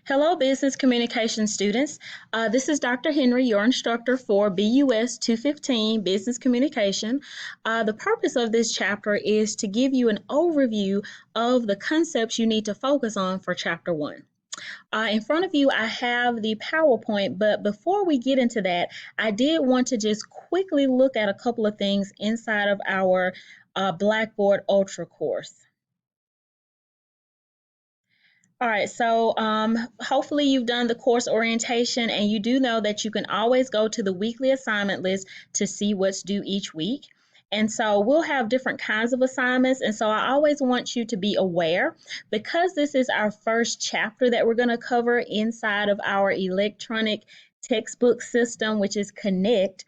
Hello, business communication students. This is Dr. Henry, your instructor for BUS 215 Business Communication. The purpose of this chapter is to give you an overview of the concepts you need to focus on for Chapter 1. In front of you, I have the PowerPoint, but before we get into that, I did want to just quickly look at a couple of things inside of our Blackboard Ultra course. All right, so hopefully you've done the course orientation and you do know that you can always go to the weekly assignment list to see what's due each week. And so we'll have different kinds of assignments. And so I always want you to be aware because this is our first chapter that we're going to cover inside of our electronic textbook system, which is Connect.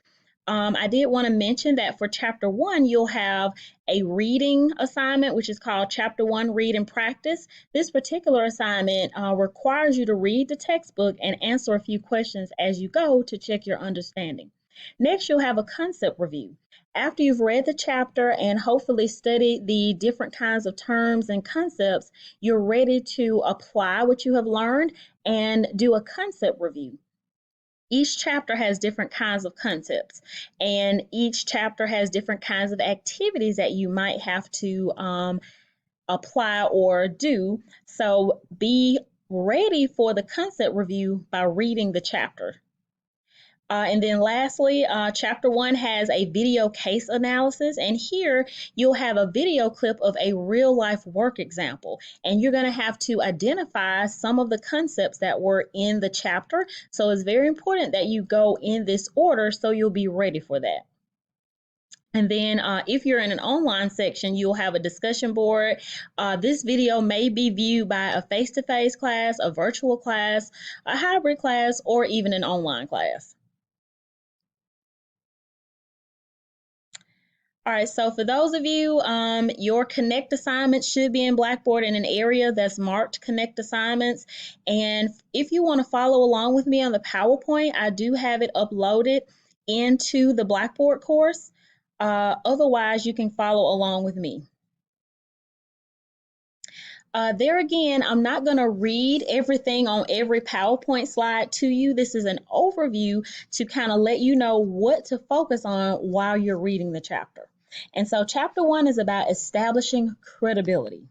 I did want to mention that for Chapter 1, you'll have a reading assignment, which is called Chapter 1 Read and Practice. This particular assignment requires you to read the textbook and answer a few questions as you go to check your understanding. Next, you'll have a concept review. After you've read the chapter and hopefully studied the different kinds of terms and concepts, you're ready to apply what you have learned and do a concept review. Each chapter has different kinds of concepts, and each chapter has different kinds of activities that you might have to apply or do. So be ready for the concept review by reading the chapter. And then lastly, chapter 1 has a video case analysis, and here you'll have a video clip of a real life work example, and you're going to have to identify some of the concepts that were in the chapter. So it's very important that you go in this order so you'll be ready for that. And then if you're in an online section, you'll have a discussion board. This video may be viewed by a face-to-face class, a virtual class, a hybrid class, or even an online class. All right, so for those of you, your Connect assignments should be in Blackboard in an area that's marked Connect assignments. And if you want to follow along with me on the PowerPoint, I do have it uploaded into the Blackboard course. Otherwise, you can follow along with me. There again, I'm not going to read everything on every PowerPoint slide to you. This is an overview to kind of let you know what to focus on while you're reading the chapter. And so chapter 1 is about establishing credibility.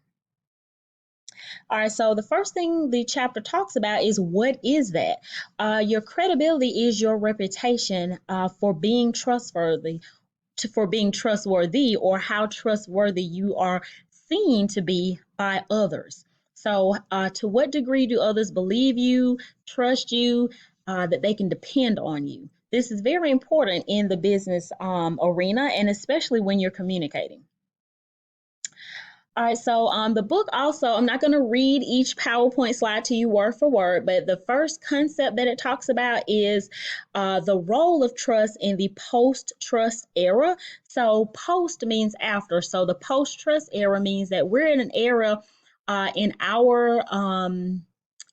All right, so the first thing the chapter talks about is what is that? Your credibility is your reputation for being trustworthy, or how trustworthy you are seen to be by others. So, to what degree do others believe you, trust you, that they can depend on you? This is very important in the business arena, and especially when you're communicating. All right, so the book also, I'm not going to read each PowerPoint slide to you word for word, but the first concept that it talks about is the role of trust in the post-trust era. So post means after. So the post-trust era means that we're in an era in our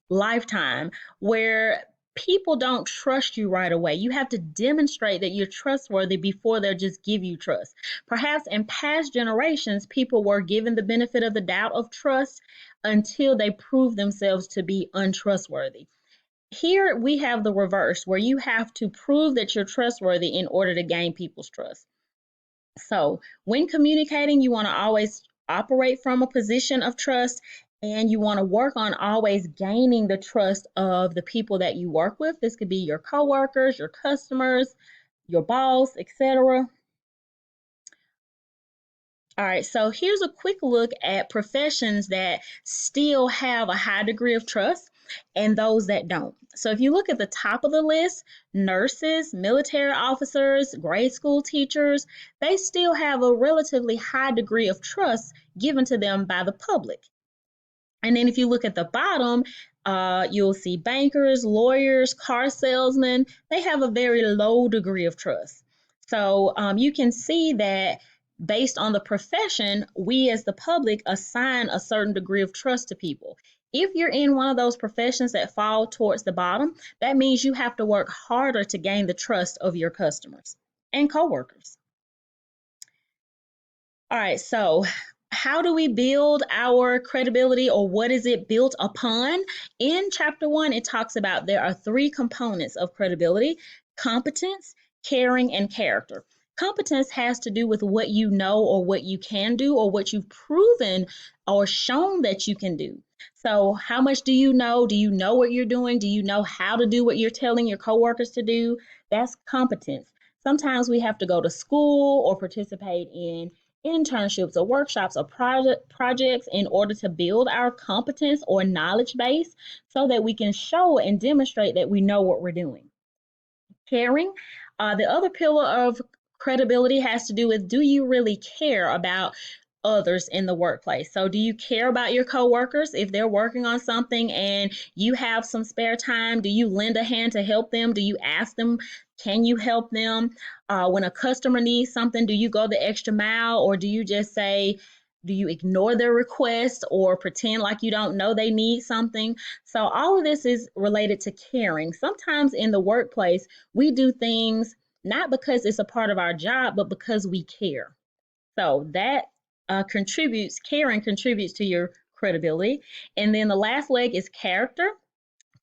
lifetime where people don't trust you right away. You have to demonstrate that you're trustworthy before they'll just give you trust. Perhaps in past generations, people were given the benefit of the doubt of trust until they proved themselves to be untrustworthy. Here we have the reverse, where you have to prove that you're trustworthy in order to gain people's trust. So when communicating, you want to always operate from a position of trust, and you want to work on always gaining the trust of the people that you work with. This could be your coworkers, your customers, your boss, etc. All right, so here's a quick look at professions that still have a high degree of trust and those that don't. So if you look at the top of the list, nurses, military officers, grade school teachers, they still have a relatively high degree of trust given to them by the public. And then if you look at the bottom, you'll see bankers, lawyers, car salesmen, they have a very low degree of trust. So you can see that based on the profession, we as the public assign a certain degree of trust to people. If you're in one of those professions that fall towards the bottom, that means you have to work harder to gain the trust of your customers and coworkers. All right, so how do we build our credibility, or what is it built upon? In chapter 1, it talks about there are 3 components of credibility: competence, caring, and character. Competence has to do with what you know or what you can do or what you've proven or shown that you can do. So, how much do you know? Do you know what you're doing? Do you know how to do what you're telling your coworkers to do? That's competence. Sometimes we have to go to school or participate in internships or workshops or projects in order to build our competence or knowledge base so that we can show and demonstrate that we know what we're doing. Caring. The other pillar of credibility has to do with, do you really care about others in the workplace? So, do you care about your coworkers? If they're working on something and you have some spare time, do you lend a hand to help them? Do you ask them, can you help them? When a customer needs something, do you go the extra mile, or do you just say, do you ignore their request or pretend like you don't know they need something? So, all of this is related to caring. Sometimes in the workplace, we do things not because it's a part of our job, but because we care. So that caring contributes to your credibility. And then the last leg is character.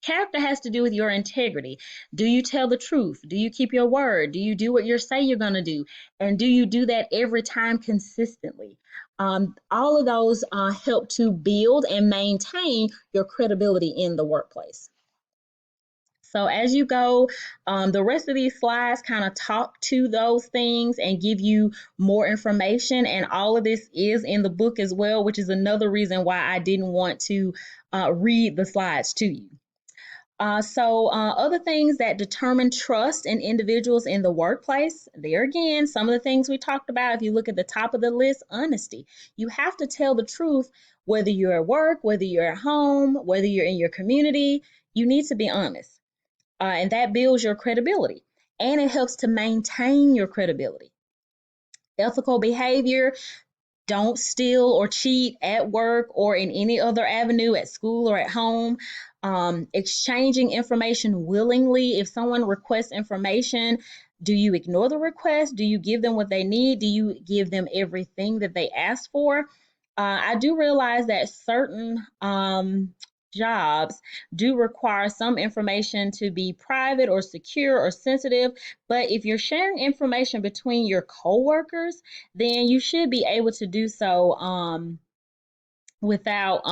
Character has to do with your integrity. Do you tell the truth? Do you keep your word? Do you do what you say you're going to do? And do you do that every time consistently? All of those help to build and maintain your credibility in the workplace. So as you go, the rest of these slides kind of talk to those things and give you more information. And all of this is in the book as well, which is another reason why I didn't want to read the slides to you. Other things that determine trust in individuals in the workplace, there again, some of the things we talked about, if you look at the top of the list, honesty. You have to tell the truth, whether you're at work, whether you're at home, whether you're in your community, you need to be honest. And that builds your credibility, and it helps to maintain your credibility. Ethical behavior. Don't steal or cheat at work or in any other avenue, at school or at home. Exchanging information willingly. If someone requests information, do you ignore the request? Do you give them what they need? Do you give them everything that they ask for? I do realize that certain jobs do require some information to be private or secure or sensitive, but if you're sharing information between your coworkers, then you should be able to do so without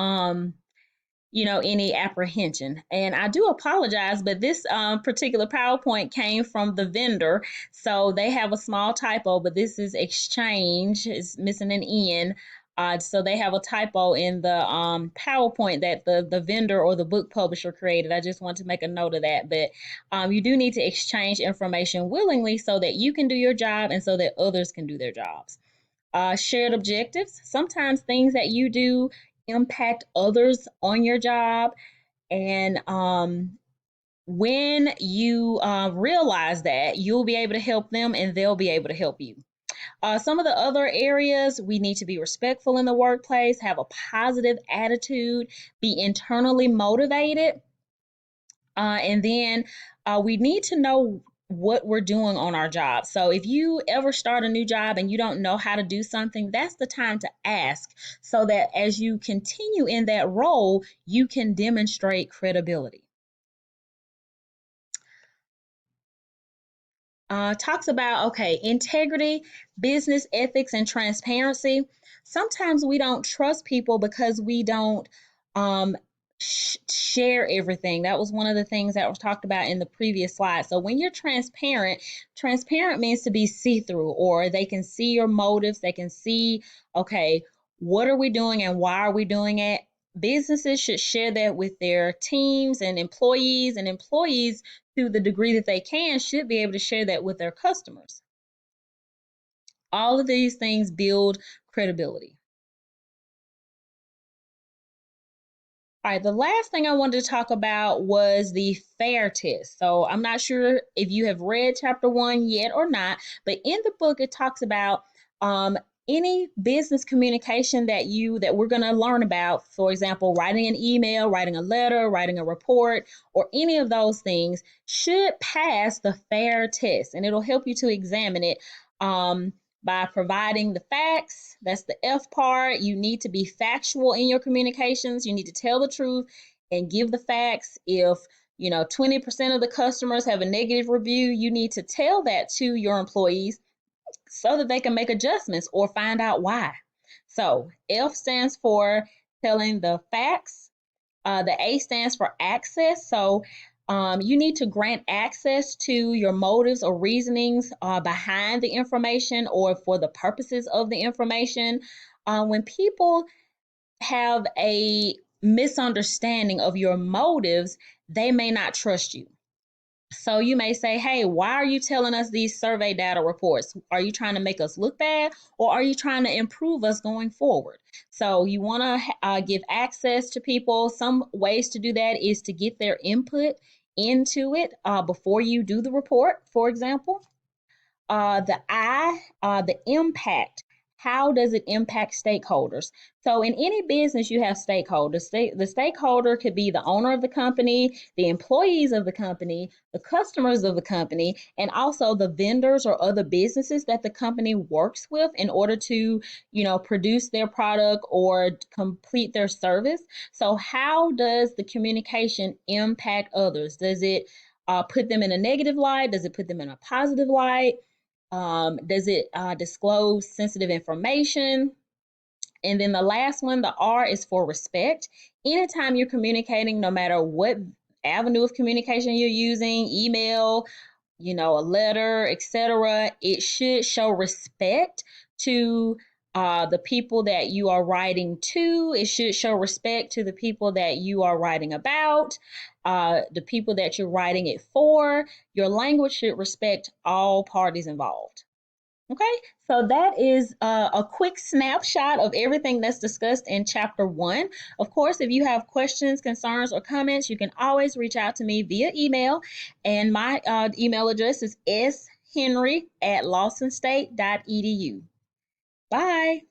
any apprehension. And I do apologize, but this particular PowerPoint came from the vendor, so they have a small typo, but this is exchange. It's missing an N. So they have a typo in the PowerPoint that the vendor or the book publisher created. I just want to make a note of that. But you do need to exchange information willingly so that you can do your job and so that others can do their jobs. Shared objectives. Sometimes things that you do impact others on your job. And when you realize that, you'll be able to help them and they'll be able to help you. Some of the other areas, we need to be respectful in the workplace, have a positive attitude, be internally motivated. And then we need to know what we're doing on our job. So if you ever start a new job and you don't know how to do something, that's the time to ask so that as you continue in that role, you can demonstrate credibility. Talks about, okay, integrity, business ethics, and transparency. Sometimes we don't trust people because we don't um, share everything. That was one of the things that was talked about in the previous slide. So when you're transparent, transparent means to be see-through, or they can see your motives. They can see, okay, what are we doing and why are we doing it? Businesses should share that with their teams and employees to the degree that they can, should be able to share that with their customers. All of these things build credibility. All right, the last thing I wanted to talk about was the FAIR test. So I'm not sure if you have read chapter 1 yet or not, but in the book it talks about any business communication that we're going to learn about. For example, writing an email, writing a letter, writing a report, or any of those things should pass the FAIR test, and it'll help you to examine it by providing the facts. That's the F part. You need to be factual in your communications. You need to tell the truth and give the facts. If 20% of the customers have a negative review, you need to tell that to your employees so that they can make adjustments or find out why. So F stands for telling the facts. The A stands for access. So you need to grant access to your motives or reasonings behind the information or for the purposes of the information. When people have a misunderstanding of your motives, they may not trust you. So you may say, hey, why are you telling us these survey data reports? Are you trying to make us look bad, or are you trying to improve us going forward? So you want to give access to people. Some ways to do that is to get their input into it before you do the report, for example. The impact. How does it impact stakeholders? So in any business, you have stakeholders. The stakeholder could be the owner of the company, the employees of the company, the customers of the company, and also the vendors or other businesses that the company works with in order to, produce their product or complete their service. So how does the communication impact others? Does it put them in a negative light? Does it put them in a positive light? Does it disclose sensitive information? And then the last one, the R, is for respect. Anytime you're communicating, no matter what avenue of communication you're using, email, a letter, etc., it should show respect to the people that you are writing to. It should show respect to the people that you are writing about, the people that you're writing it for. Your language should respect all parties involved. Okay, so that is a quick snapshot of everything that's discussed in chapter 1. Of course, if you have questions, concerns, or comments, you can always reach out to me via email. And my email address is shenry@lawsonstate.edu. Bye.